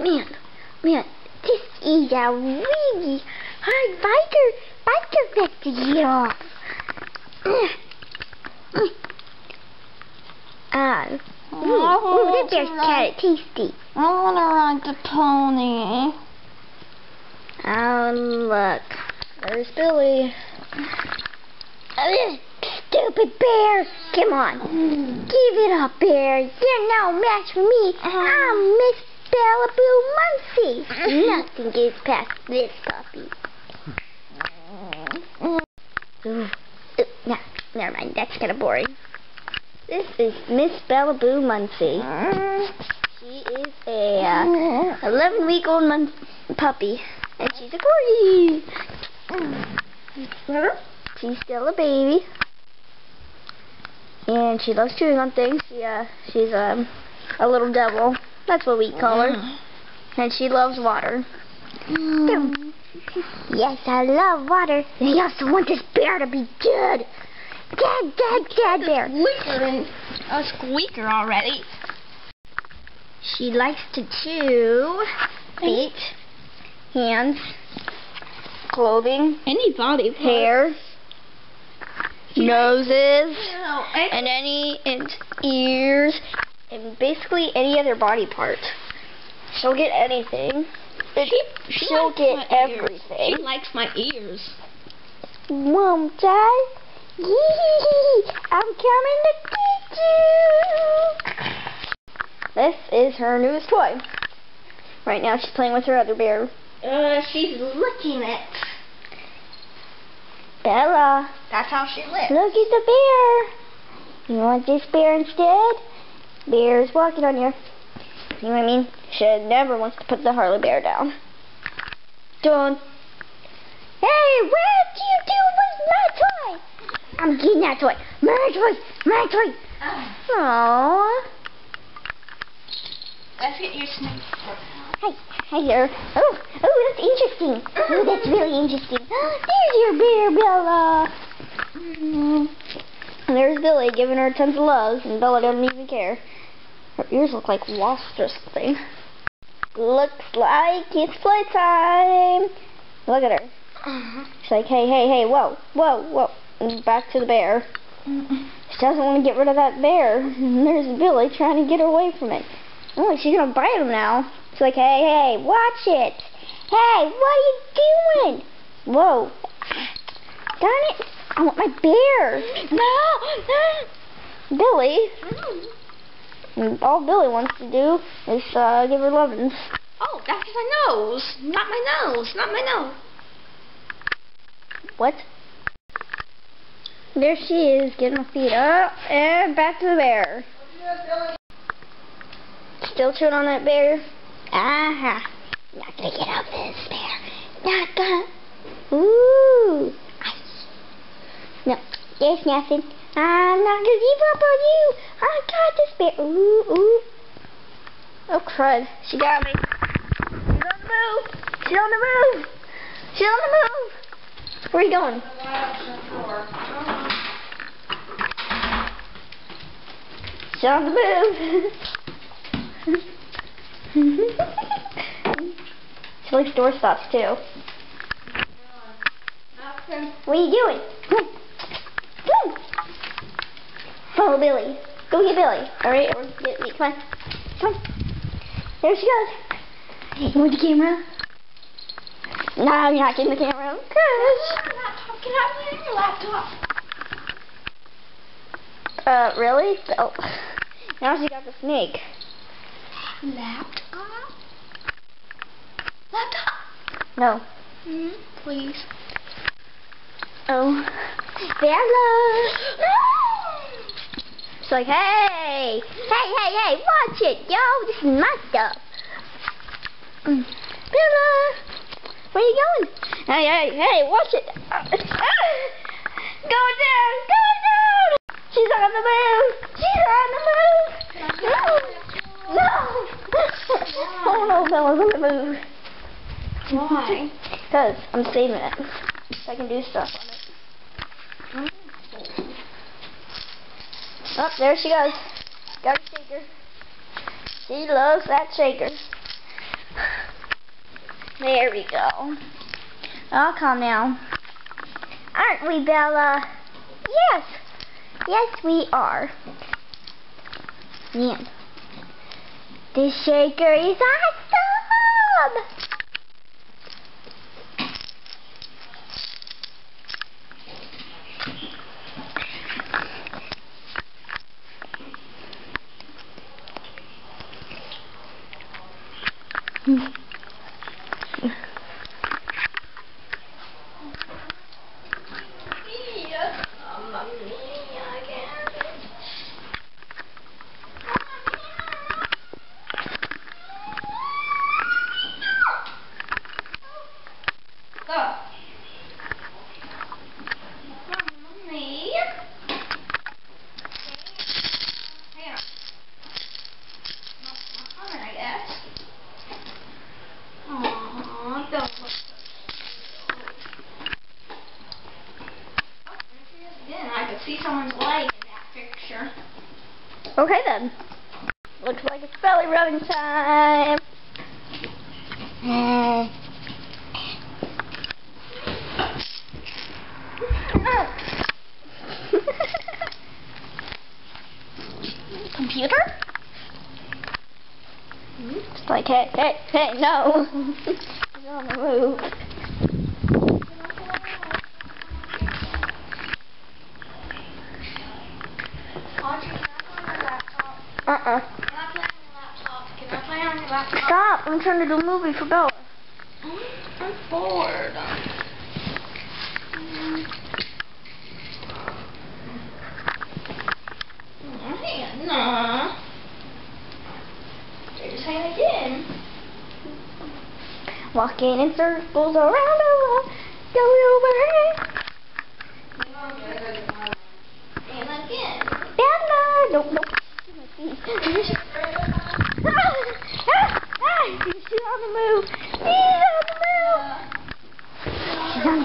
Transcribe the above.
Man, this is a really hard biter vect to get off. That bear's kind of tasty. I want to ride the pony. Oh, look. There's Billy. Stupid bear. Come on. Give it up, bear. You're no match for me. I'm Miss Bellaboo Muncie. Nothing gets past this puppy. No, never mind. That's kind of boring. This is Miss Bellaboo Muncie. She is a 11-week-old puppy, and she's a corgi. She's still a baby, and she loves chewing on things. She's a little devil. That's what we call her. And she loves water. Yes, I love water. And I also want this bear to be dead. Dead bear. A squeaker already. She likes to chew feet, hands, clothing, Any body part. hair, noses, and ears, and basically any other body part. She'll get anything. She'll get everything. She likes my ears. Mom, Dad, I'm coming to get you. This is her newest toy. Right now she's playing with her other bear. She's licking it. Bella, That's how she lives. look at the bear. You want this bear instead? Bear's walking on you. You know what I mean? She never wants to put the Harley bear down. Don't. Hey, what do you do with my toy? I'm getting that toy. My toy. Aww. Let's get your snake. Hi there. Oh, that's interesting. Oh, that's really interesting. There's your bear, Bella. And there's Billy giving her tons of loves, and Bella doesn't even care. Her ears look like wasps or something. Looks like it's playtime. Look at her. She's like, hey, whoa. And back to the bear. She doesn't want to get rid of that bear. And there's Billy trying to get away from it. Oh, she's going to bite him now. She's like, hey, watch it. Hey, what are you doing? Whoa. Darn it. I want my bear. No. Billy. And all Billy wants to do is give her lovin's. Oh, that's my nose. Not my nose. What? There she is, getting her feet up, and back to the bear. Still chewing on that bear. Aha. Not gonna get up this bear. Not gonna. Ooh. No, there's nothing. I'm not gonna give up on you. I got this bear. Ooh. Oh, crud. She got me. She's on the move. Where are you going? She's on the move. She likes doorstops too. What are you doing? Come on. Follow Billy. Go get Billy. Alright, get me. Come on. There she goes. You want the camera? No, you're not getting the camera. Gosh. I'm not talking out of your laptop. Really? Oh. Now she got the snake. Laptop? No. Please. Oh. Bella! She's like, hey, watch it, yo, this is my stuff. Bella! Where are you going? Hey, watch it. Go down. She's on the move. No. Oh no, Bella's on the move. Why? Because I'm saving it. So I can do stuff on it. Oh, there she goes. Got a shaker. She loves that shaker. There we go. I'll calm now. Aren't we, Bella? Yes. Yes, we are. Man. This shaker is awesome! See someone's leg in that picture. Okay then. Looks like it's belly rubbing time. Computer? It's like, hey, no. You're on the move. Can I play on your laptop? Can I play on your laptop? Stop! I'm trying to do a movie for Bella. I'm bored. No. Say it again. Walking in circles around the world. Go over. And again. Bella! Nope. She's on the move. She's on the move. She's on